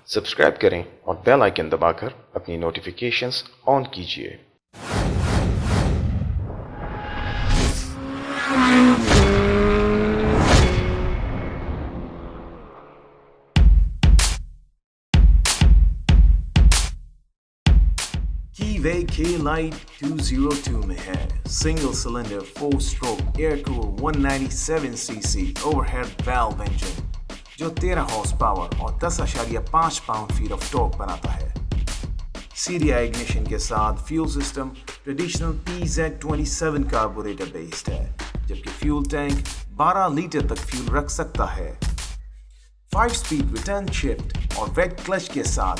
Subscribe करें और bell icon दबाकर अपनी नोटिफिकेशंस ऑन कीजिए। कीवे K-Lite 202 में है single cylinder 4 stroke air cool 197cc overhead valve engine जो 13 हॉर्स पावर और 10.5 पाउंड फीट ऑफ टॉर्क बनाता है। सीरिया इग्निशन के साथ fuel system traditional PZ27 carburettor based है, जबकि फ्यूल टैंक 12 लीटर तक फ्यूल रख सकता है। 5 स्पीड रिटर्न शिफ्ट और वेट क्लच के साथ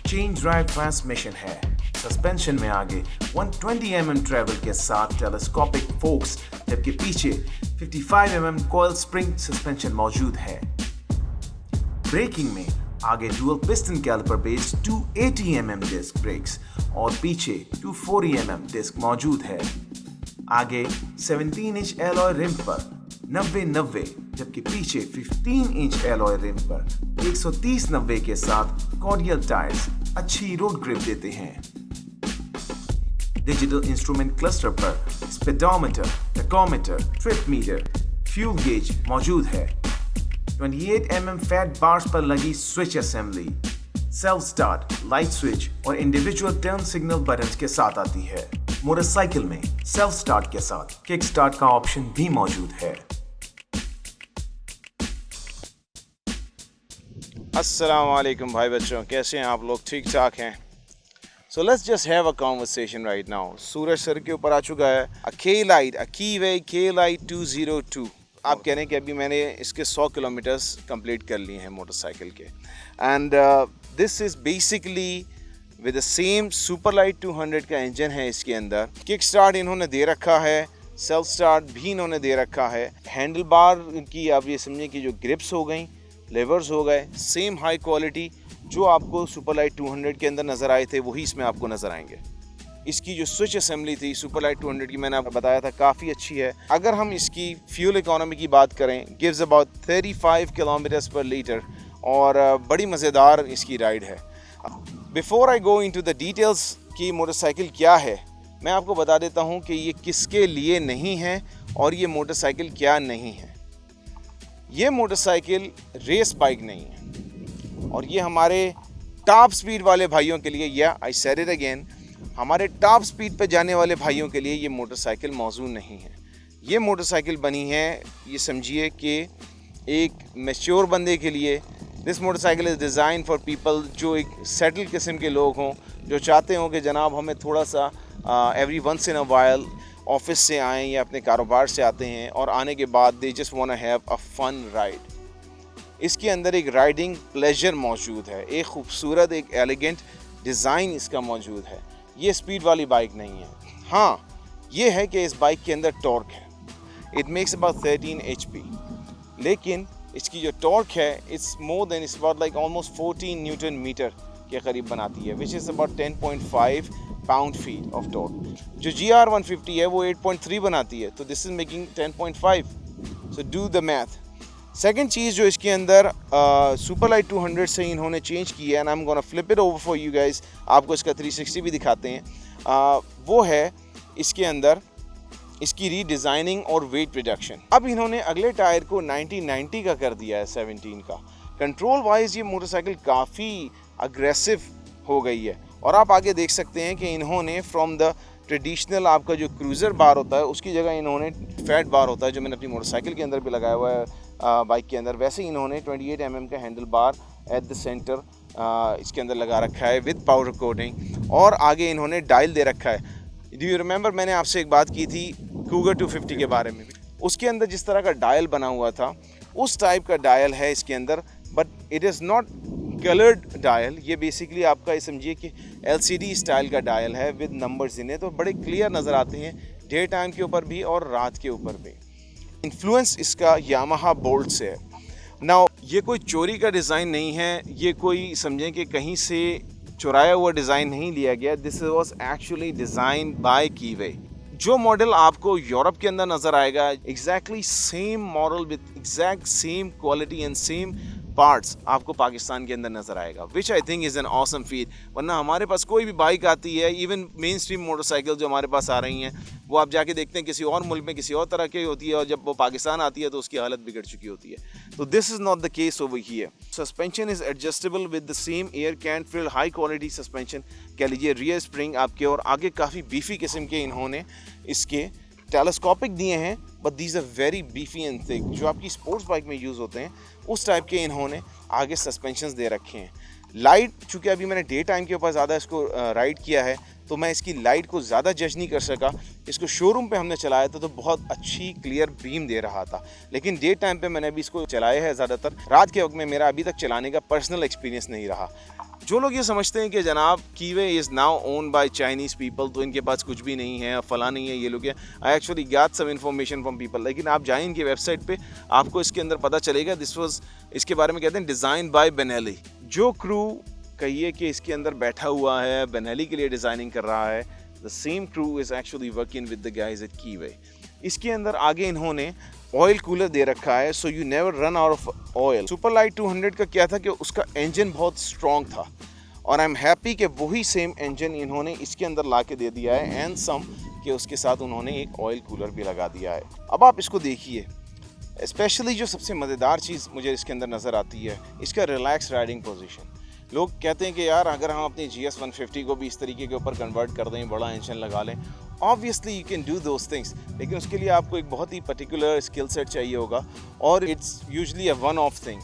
चेन ड्राइव ट्रांसमिशन है। सस्पेंशन में आगे 120 mm ट्रेवल के साथ टेलीस्कोपिक फोक्स, जबकि पीछे 55 mm कॉइल स्प्रिंग सस्पेंशन मौजूद है। ब्रेकिंग में आगे dual piston caliper based 280 mm disc brakes और पीछे 240 mm डिस्क मौजूद है। आगे 17 इंच एलॉय रिम पर 90-90, जबकि पीछे 15 इंच एलॉय रिम पर 130-90 के साथ कॉर्डियल टायर्स अच्छी रोड ग्रिप देते हैं। डिजिटल इंस्ट्रूमेंट क्लस्टर पर speedometer, tachometer, trip meter, fuel gauge मौजूद है। 28 mm फैट बार्स पर लगी switch assembly, self start, light switch और इंडिविजुअल टर्न सिग्नल बटन्स के साथ आती है। मोटरसाइकिल में सेल्फ स्टार्ट के साथ किक स्टार्ट का ऑप्शन भी मौजूद है। अस्सलाम वालेकुम भाई बच्चों, कैसे हैं आप लोग? ठीक ठाक हैं? So let's just have a conversation right now. Suraj sir के ऊपर आ चुका है कीवे K-Lite 202। आप कह रहे हैं कि अभी मैंने इसके 100 किलोमीटर्स कंप्लीट कर लिए हैं मोटरसाइकिल के, and this is basically with the same superlight 200 का इंजन है। इसके अंदर किक स्टार्ट इन्होंने दे रखा है, सेल्फ स्टार्ट भी इन्होंने दे रखा है। हैंडल बार की आप ये समझें कि जो ग्रिप्स हो गई, लेवर्स हो गए, सेम हाई क्वालिटी जो आपको सुपरलाइट 200 के अंदर नज़र आए थे वही इसमें आपको नज़र आएंगे। इसकी जो स्विच असेंबली थी सुपरलाइट 200 की, मैंने आपको बताया था काफ़ी अच्छी है। अगर हम इसकी फ्यूल इकोनॉमी की बात करें, गिव्स अबाउट 35 किलोमीटर्स पर लीटर और बड़ी मज़ेदार इसकी राइड है। Before I go into the details कि मोटरसाइकिल क्या है, मैं आपको बता देता हूँ कि ये किसके लिए नहीं है और ये मोटरसाइकिल क्या नहीं है। ये मोटरसाइकिल रेस बाइक नहीं है और ये हमारे टॉप स्पीड वाले भाइयों के लिए, या आई सेड इट अगेन, हमारे टॉप स्पीड पे जाने वाले भाइयों के लिए ये मोटरसाइकिल मौजूद नहीं है। ये मोटरसाइकिल बनी है, ये समझिए कि एक मैच्योर बंदे के लिए। This motorcycle is design for people जो एक सेटल किस्म के लोग हों, जो चाहते हों कि जनाब हमें थोड़ा सा every once in a while office से आएँ या अपने कारोबार से आते हैं और आने के बाद they just want to have a fun ride. इसके अंदर एक राइडिंग प्लेजर मौजूद है, एक खूबसूरत, एक एलिगेंट डिज़ाइन इसका मौजूद है। ये स्पीड वाली बाइक नहीं है। हाँ, ये है कि इस बाइक के अंदर टॉर्क है, इट मेक्स अबाउट 13 HP, लेकिन इसकी जो टॉर्क है it's more than, it's about like almost 14 newton metre के करीब बनाती है, which is about 10.5 pound feet of torque. जो GR 150 है वो 8.3 बनाती है, तो this is making 10.5, so do the math. Second चीज़ जो इसके अंदर सुपरलाइट 200 से इन्होंने चेंज की है, and I am gonna flip it over for you guys, आपको इसका 360 भी दिखाते हैं, वो है इसके अंदर इसकी रीडिज़ाइनिंग और वेट रिडक्शन। अब इन्होंने अगले टायर को 90 का कर दिया है 17 का। कंट्रोल वाइज ये मोटरसाइकिल काफ़ी अग्रेसिव हो गई है और आप आगे देख सकते हैं कि इन्होंने फ्रॉम द ट्रेडिशनल आपका जो क्रूज़र बार होता है उसकी जगह इन्होंने फैट बार होता है, जो मैंने अपनी मोटरसाइकिल के अंदर भी लगाया हुआ है बाइक के अंदर, वैसे ही इन्होंने 28 mm का handle bar at the centre इसके अंदर लगा रखा है विद पाउडर कोटिंग, और आगे इन्होंने डायल दे रखा है। डू यू रिमेंबर मैंने आपसे एक बात की थी कूगर 250 के बारे में भी, उसके अंदर जिस तरह का डायल बना हुआ था उस टाइप का डायल है इसके अंदर, but it is not coloured dial. ये बेसिकली आपका ये समझिए कि LCD स्टाइल का डायल है विद नंबर्स इन्हें, तो बड़े क्लियर नज़र आते हैं डे टाइम के ऊपर भी और रात के ऊपर भी। इन्फ्लुएंस इसका यामाहा बोल्ट से है। नाउ ये कोई चोरी का डिज़ाइन नहीं है, ये कोई समझें कि कहीं से चुराया हुआ डिज़ाइन नहीं लिया गया। This was actually design by Keeway. जो मॉडल आपको यूरोप के अंदर नज़र आएगा, exactly same model with exact same quality and same parts आपको पाकिस्तान के अंदर नज़र आएगा, which I think is an awesome feel. वरना हमारे पास कोई भी बाइक आती है, इवन मेन स्ट्रीम मोटरसाइकिल जो हमारे पास आ रही हैं, वो आप जाके देखते हैं किसी और मुल्क में किसी और तरह की होती है, और जब वो पाकिस्तान आती है तो उसकी हालत बिगड़ चुकी होती है। तो this is not the case over here. Suspension is adjustable with the same air can field high quality suspension, कह लीजिए रियर स्प्रिंग आपके, और आगे काफ़ी बीफी किस्म के इन्होंने इसके टेलीस्कोपिक दिए हैं, but these are very beefy and thick, जो आपकी स्पोर्ट्स बाइक में यूज़ होते हैं उस टाइप के इन्होंने आगे सस्पेंशंस दे रखे हैं। लाइट, चूँकि अभी मैंने डे टाइम के ऊपर ज़्यादा इसको राइड किया है तो मैं इसकी लाइट को ज़्यादा जज नहीं कर सका। इसको शोरूम पे हमने चलाया था तो बहुत अच्छी क्लियर बीम दे रहा था, लेकिन डे टाइम पे मैंने अभी इसको चलाया है ज़्यादातर। रात के वक्त में मेरा अभी तक चलाने का पर्सनल एक्सपीरियंस नहीं रहा। जो लोग ये समझते हैं कि जनाब Keeway is now own by Chinese people, तो इनके पास कुछ भी नहीं है, फला नहीं है, ये लोग हैं, I actually got some information from people. लेकिन आप जाएँ इनकी वेबसाइट पे, आपको इसके अंदर पता चलेगा दिस वाज, इसके बारे में कहते हैं डिज़ाइन बाय बेनेली। जो क्रू कहिए कि इसके अंदर बैठा हुआ है, बेनेली के लिए डिज़ाइनिंग कर रहा है, the same crew is actually working with the guys at Keeway. इसके अंदर आगे इन्होंने ऑयल कूलर दे रखा है, so you never run out of oil. Superlight 200 का क्या था कि उसका इंजन बहुत स्ट्रॉन्ग था, और आई एम हैप्पी कि वही सेम इंजन इन्होंने इसके अंदर ला के दे दिया है, एंड सम कि उसके साथ उन्होंने एक ऑयल कूलर भी लगा दिया है। अब आप इसको देखिए, स्पेशली जो सबसे मज़ेदार चीज़ मुझे इसके अंदर नज़र आती है, इसका रिलैक्स राइडिंग पोजीशन। लोग कहते हैं कि यार अगर हम अपनी GS 150 को भी इस तरीके के ऊपर कन्वर्ट कर दें, बड़ा इंजन लगा लें, obviously you can do those things, लेकिन उसके लिए आपको एक बहुत ही पर्टिकुलर स्किल सेट चाहिए होगा, और it's usually a one of thing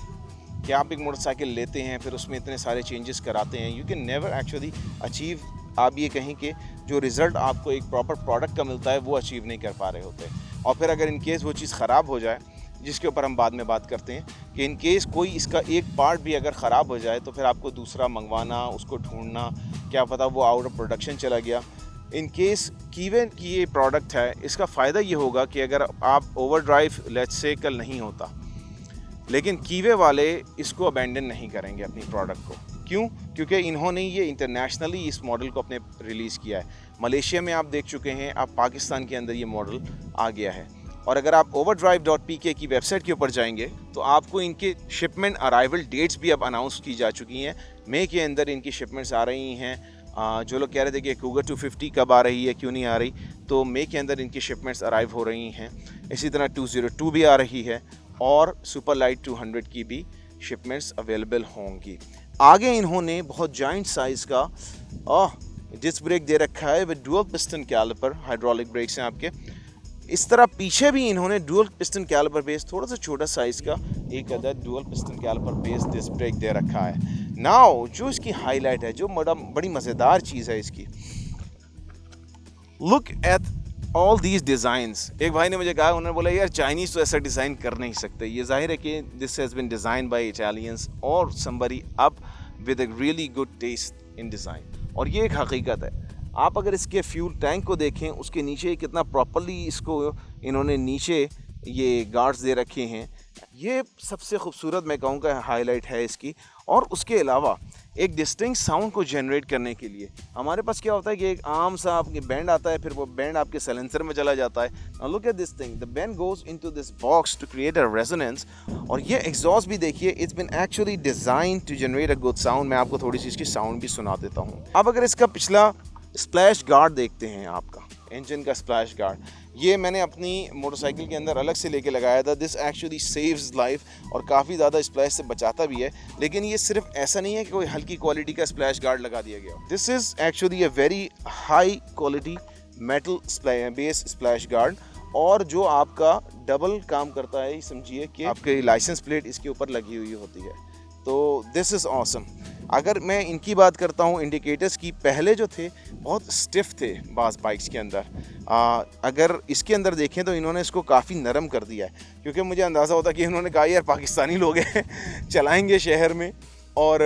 कि आप एक मोटरसाइकिल लेते हैं फिर उसमें इतने सारे चेंजेस कराते हैं, you can never actually achieve, आप ये कहें कि जो रिज़ल्ट आपको एक प्रॉपर प्रोडक्ट का मिलता है वो अचीव नहीं कर पा रहे होते। और फिर अगर इन केस वो चीज़ ख़राब हो जाए, जिसके ऊपर हम बाद में बात करते हैं, कि इन केस कोई इसका एक पार्ट भी अगर ख़राब हो जाए तो फिर आपको दूसरा मंगवाना, उसको ढूंढना, क्या पता वो आउट ऑफ प्रोडक्शन चला गया। इन केस कीवे की ये प्रोडक्ट है, इसका फ़ायदा ये होगा कि अगर आप ओवर ड्राइव लेट्स से कल नहीं होता, लेकिन कीवे वाले इसको अबेंडन नहीं करेंगे अपनी प्रोडक्ट को। क्यों? क्योंकि इन्होंने ये इंटरनेशनली इस मॉडल को अपने रिलीज़ किया है। मलेशिया में आप देख चुके हैं, अब पाकिस्तान के अंदर ये मॉडल आ गया है। और अगर आप overdrive.pk की वेबसाइट के ऊपर जाएंगे तो आपको इनके शिपमेंट अराइवल डेट्स भी अब अनाउंस की जा चुकी हैं। मई के अंदर इनकी शिपमेंट्स आ रही हैं। जो लोग कह रहे थे कि कूगर 250 कब आ रही है, क्यों नहीं आ रही, तो मई के अंदर इनकी शिपमेंट्स अराइव हो रही हैं। इसी तरह 202 भी आ रही है, और सुपरलाइट 200 की भी शिपमेंट्स अवेलेबल होंगी। आगे इन्होंने बहुत जाइंट साइज़ का डिस्क ब्रेक दे रखा है with dual piston caliper, hydraulic brakes हैं आपके। इस तरह पीछे भी इन्होंने डुअल पिस्टन कैलिपर बेस, थोड़ा सा छोटा साइज़ का एक अदद dual piston caliper base disc brake दे रखा है। नाउ जो इसकी हाईलाइट है, जो बड़ी मज़ेदार चीज़ है इसकी, look at all these designs. एक भाई ने मुझे कहा, उन्होंने बोला यार चाइनीज़ तो ऐसा डिज़ाइन कर नहीं सकते। ये जाहिर है कि this has been design by Italians और somebody up with a really good taste in design, और ये एक हकीकत है। आप अगर इसके फ्यूल टैंक को देखें, उसके नीचे कितना प्रॉपरली इसको इन्होंने नीचे ये गार्ड्स दे रखे हैं, ये सबसे खूबसूरत मैं कहूँगा हाईलाइट है इसकी। और उसके अलावा एक डिस्टिंक्ट साउंड को जनरेट करने के लिए हमारे पास क्या होता है कि एक आम सा आपके बैंड आता है, फिर वो बैंड आपके साइलेंसर में चला जाता है। Now look at this thing, the band goes into this box to create a resonance. और ये एग्जॉस्ट भी देखिए, it's been actually design to generate a good sound. मैं आपको थोड़ी सी इसकी साउंड भी सुना देता हूँ। अब अगर इसका पिछला स्प्लैश गार्ड देखते हैं, आपका इंजन का स्प्लैश गार्ड, ये मैंने अपनी मोटरसाइकिल के अंदर अलग से लेके लगाया था। दिस एक्चुअली सेव्स लाइफ और काफ़ी ज़्यादा स्प्लैश से बचाता भी है। लेकिन ये सिर्फ ऐसा नहीं है कि कोई हल्की क्वालिटी का स्प्लैश गार्ड लगा दिया गया। This is actually a very high quality metal base splash guard, और जो आपका डबल काम करता है। समझिए कि आपकी लाइसेंस प्लेट इसके ऊपर लगी हुई होती है। तो दिस इज़ ऑसम। अगर मैं इनकी बात करता हूँ इंडिकेटर्स की, पहले जो थे बहुत स्टिफ थे बाज़ बाइक्स के अंदर। अगर इसके अंदर देखें तो इन्होंने इसको काफ़ी नरम कर दिया है, क्योंकि मुझे अंदाज़ा होता कि इन्होंने कहा यार पाकिस्तानी लोग हैं चलाएंगे शहर में, और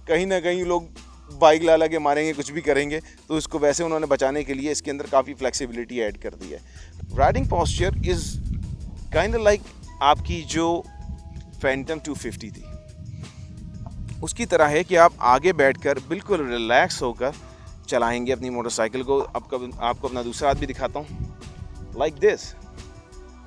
कहीं ना कहीं लोग बाइक ला के मारेंगे, कुछ भी करेंगे, तो इसको वैसे उन्होंने बचाने के लिए इसके अंदर काफ़ी फ्लेक्सिबिलिटी ऐड कर दी है। Riding posture is kind like आपकी जो फैंटम 250 थी उसकी तरह है कि आप आगे बैठकर बिल्कुल रिलैक्स होकर चलाएंगे अपनी मोटरसाइकिल को। आपको अपना दूसरा हाथ भी दिखाता हूँ, लाइक दिस।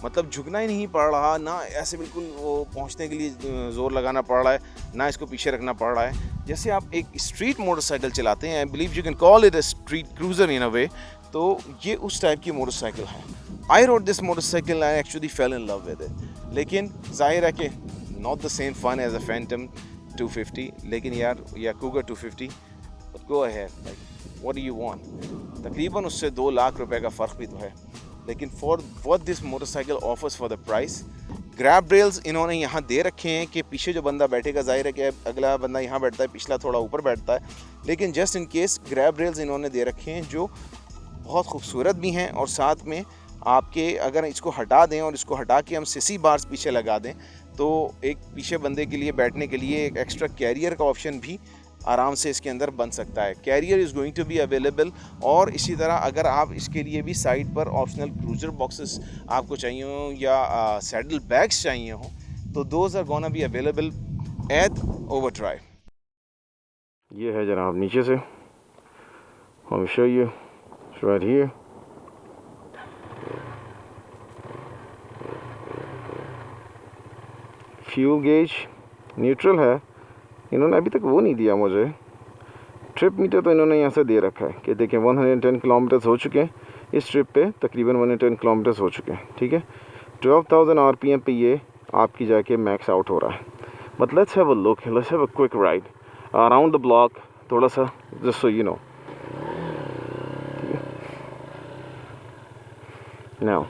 मतलब झुकना ही नहीं पड़ रहा, ना ऐसे बिल्कुल वो पहुंचने के लिए ज़ोर लगाना पड़ रहा है, ना इसको पीछे रखना पड़ रहा है। जैसे आप एक स्ट्रीट मोटरसाइकिल चलाते हैं, I believe you can call it a street cruiser in a way, तो ये उस टाइप की मोटरसाइकिल है। I rode this motorcycle, I actually fell in love with it. लेकिन जाहिर है कि not the same fun as a Phantom 250, लेकिन यार या Cougar 250, but go ahead, like what do you want. तकरीबन उससे 2 लाख रुपए का फ़र्क भी तो है, लेकिन for what this motorcycle offers for the price. Grab rails इन्होंने यहाँ दे रखे हैं कि पीछे जो बंदा बैठेगा, जाहिर है कि अगला बंदा यहाँ बैठता है, पिछला थोड़ा ऊपर बैठता है, लेकिन just in case grab rails इन्होंने दे रखे हैं जो बहुत खूबसूरत भी हैं, और साथ में आपके अगर इसको हटा दें और इसको हटा के हम सीसी बार्स पीछे लगा दें तो एक पीछे बंदे के लिए बैठने के लिए एक एक्स्ट्रा कैरियर का ऑप्शन भी आराम से इसके अंदर बन सकता है। Carrier is going to be available, और इसी तरह अगर आप इसके लिए भी साइड पर ऑप्शनल क्रूजर बॉक्सेस आपको चाहिए हों या सैडल बैग्स चाहिए हों, तो those are gonna be available at Overdrive. ये है जनाब नीचे से, I'll show you. It's right here. Fuel gauge neutral है, इन्होंने अभी तक वो नहीं दिया मुझे। ट्रिप मीटर तो इन्होंने यहाँ से दे रखा है कि देखें 110 किलोमीटर्स हो चुके हैं इस ट्रिप पे, तकरीबन 110 किलोमीटर्स हो चुके हैं, ठीक है। 12,000 RPM पे ये आपकी जाके मैक्स आउट हो रहा है। But let's have a look, let's have a quick ride around the block, थोड़ा सा just so you know. Now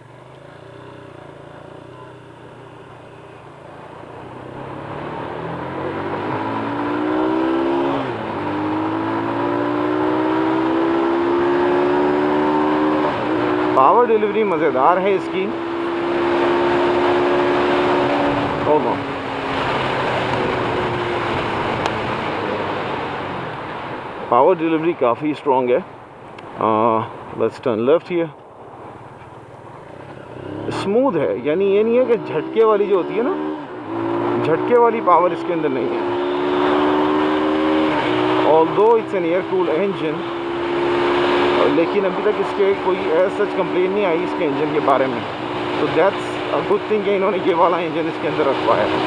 power delivery मज़ेदार है इसकी। ओहो, पावर डिलीवरी काफ़ी स्ट्रॉन्ग है। Let's turn left here. Smooth है, यानी ये नहीं है कि झटके वाली जो होती है ना, झटके वाली पावर इसके अंदर नहीं है। Although it's an air cooled engine, लेकिन अभी तक इसके कोई सच कंप्लेन नहीं आई इसके इंजन के बारे में, तो दैट्स अ गुड थिंग कि इन्होंने ये वाला इंजन इसके अंदर रखवाया है।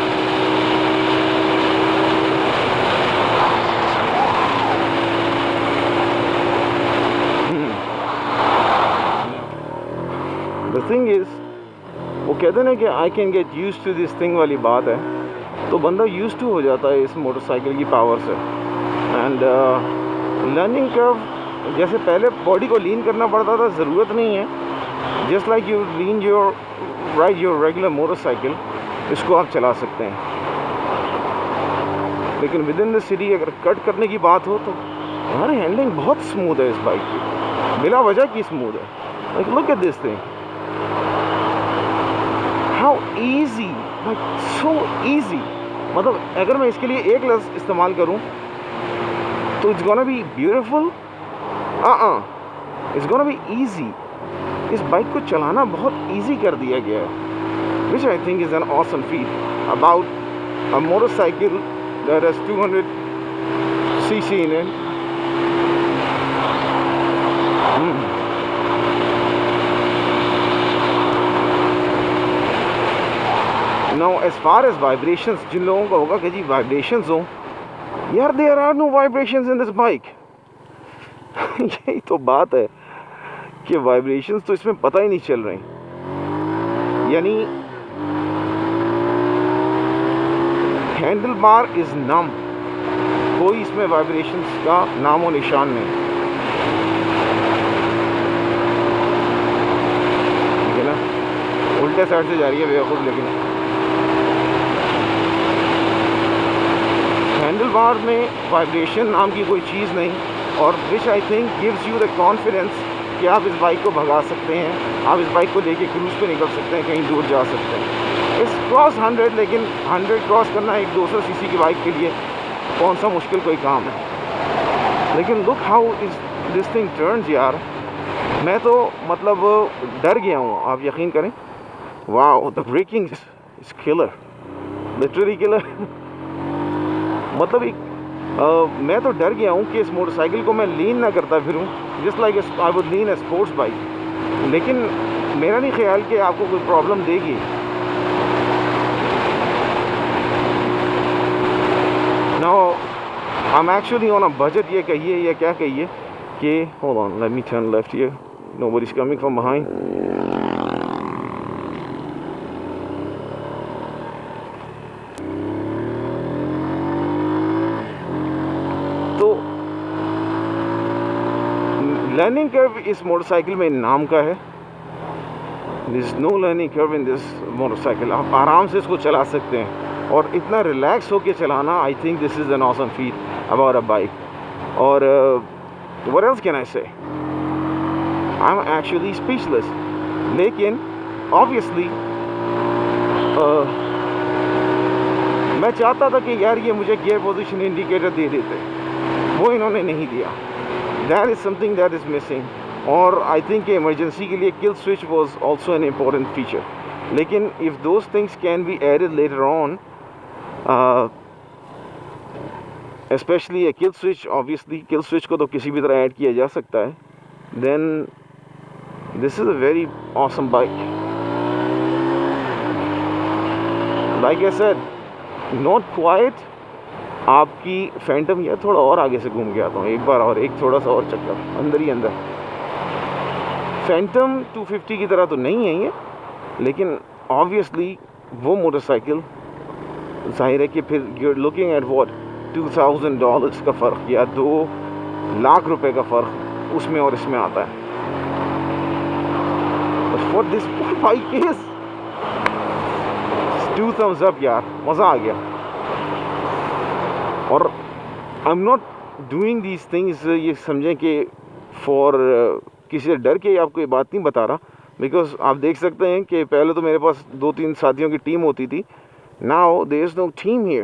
द थिंग इज, वो कहते हैं ना कि I can get use to this thing वाली बात है, तो बंदा यूज टू हो जाता है इस मोटरसाइकिल की पावर से। एंड लर्निंग कर्व, जैसे पहले बॉडी को लीन करना पड़ता था, ज़रूरत नहीं है। Just like you lean your ride your regular motorcycle, इसको आप चला सकते हैं। लेकिन विद इन द सिटी अगर कट करने की बात हो तो हमारी हैंडलिंग बहुत स्मूथ है इस बाइक की, बिला वजह की स्मूथ है। Like look at this thing, how easy, like so easy. मतलब अगर मैं इसके लिए एक लफ्ज़ इस्तेमाल करूँ तो it's gonna be beautiful, it's gonna be easy. इस बाइक को चलाना बहुत ईजी कर दिया गया है, which I think is an awesome feat about a motorcycle that has 200 cc in it. Now as far as vibrations, जिन लोगों का होगा कि जी वाइब्रेशंस हो, यार there are no vibrations in this bike. यही तो बात है कि वाइब्रेशंस तो इसमें पता ही नहीं चल रही। यानी हैंडल बार इज नम, कोई इसमें वाइब्रेशंस का नामो निशान नहीं, ठीक है ना। उल्टे साइड से जा रही है बेवकूफ़, लेकिन हैंडल बार में वाइब्रेशन नाम की कोई चीज़ नहीं, और which I think gives you the confidence कि आप इस बाइक को भगा सकते हैं, आप इस बाइक को लेके क्रूज़ पे निकल सकते हैं, कहीं दूर जा सकते हैं। इस क्रॉस 100, लेकिन 100 क्रॉस करना एक 200 cc की बाइक के लिए कौन सा मुश्किल कोई काम है। लेकिन look how is this thing turns यार, मैं तो मतलब डर गया हूँ, आप यकीन करें। Wow, the braking is killer, literally killer. मतलब एक मैं तो डर गया हूँ कि इस मोटरसाइकिल को मैं लीन ना करता फिरूँ, just like I would lean a sports bike. लेकिन मेरा नहीं ख्याल कि आपको कोई प्रॉब्लम देगी। No I am actually on a budget, ये कहिए या क्या कहिए कि hold on let me turn left here, nobody is coming from behind. तो लर्निंग कर्व इस मोटरसाइकिल में नाम का है, this no learning curve in this motorcycle. आप आराम से इसको चला सकते हैं और इतना रिलैक्स होके चलाना, I think this is an awesome feel about a bike. और व्हाट एल्स कैन आई से, आई एम एक्चुअली स्पीचलेस। लेकिन ऑब्वियसली मैं चाहता था कि यार ये मुझे गियर पोजीशन इंडिकेटर दे देते, वो इन्होंने नहीं दिया। That is something that is missing. और आई थिंक इमरजेंसी के लिए kill switch was also an important feature. लेकिन if those things can be added later on, specially a kill switch, obviously kill switch को तो किसी भी तरह add किया जा सकता है, then this is a very awesome bike. Like I said, not quite आपकी फैंटम। या थोड़ा और आगे से घूम के आता हूँ एक बार, और एक थोड़ा सा और चक्कर अंदर ही अंदर। फैंटम 250 की तरह तो नहीं है ये, लेकिन ऑब्वियसली वो मोटरसाइकिल जाहिर है कि फिर you are looking at what $2000 का फ़र्क या 2 लाख रुपए का फ़र्क उसमें और इसमें आता है। For this bike is 2 thumbs up यार, मज़ा आ गया। और I am not doing these things, ये समझें कि फॉर किसी डर के आपको ये बात नहीं बता रहा, बिकॉज आप देख सकते हैं कि पहले तो मेरे पास 2-3 साथियों की टीम होती थी, now there is no team here.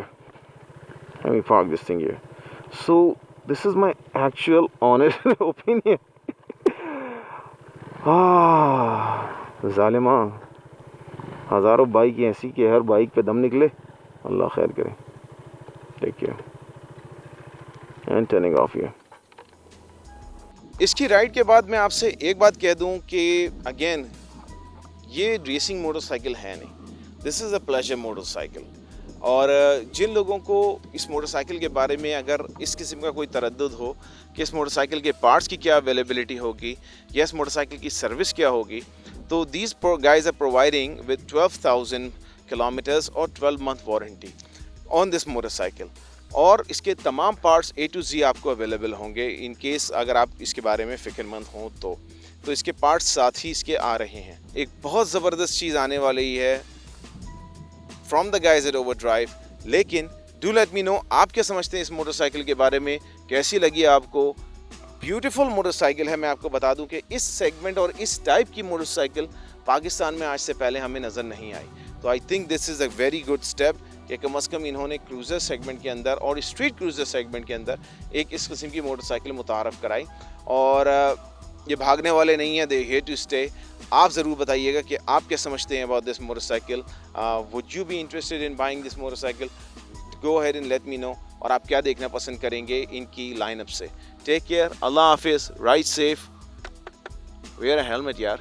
Let me park this thing here. So this is my actual honest opinion. ज़ालिमा, हज़ारों बाइक ऐसी कि हर बाइक पे दम निकले, अल्लाह खैर करे। Take care and turning off here. इसकी राइड के बाद मैं आपसे एक बात कह दूं कि अगेन ये रेसिंग मोटरसाइकिल है नहीं, this is a pleasure motorcycle. और जिन लोगों को इस मोटरसाइकिल के बारे में अगर इस किस्म का कोई तरद्दुद हो कि इस मोटरसाइकिल के पार्ट्स की क्या अवेलेबिलिटी होगी या इस मोटरसाइकिल की सर्विस क्या होगी, तो these guys are providing with 12,000 kilometres और 12 month warranty on this motorcycle. और इसके तमाम पार्ट्स A to Z आपको अवेलेबल होंगे इन केस अगर आप इसके बारे में फ़िक्रमंद हों तो इसके पार्ट्स साथ ही इसके आ रहे हैं। एक बहुत ज़बरदस्त चीज़ आने वाली है from the guys at Overdrive. लेकिन डू लेट मी नो आप क्या समझते हैं इस मोटरसाइकिल के बारे में, कैसी लगी आपको। ब्यूटीफुल मोटरसाइकिल है। मैं आपको बता दूं कि इस सेगमेंट और इस टाइप की मोटरसाइकिल पाकिस्तान में आज से पहले हमें नज़र नहीं आई। तो I think this is a very good step कि कम अज़ कम इन्होंने क्रूज़र सेगमेंट के अंदर और स्ट्रीट क्रूज़र सेगमेंट के अंदर एक इस किस्म की मोटरसाइकिल मुतारफ़ कराई। और ये भागने वाले नहीं हैं, दे हियर टू स्टे। आप ज़रूर बताइएगा कि आप क्या समझते हैं about this motorcycle. Would you be interested in buying this motorcycle? Go ahead and let me no. और आप क्या देखना पसंद करेंगे इनकी लाइनअप से। टेक केयर, अल्लाह हाफिज़, ride safe, wear a helmet यार।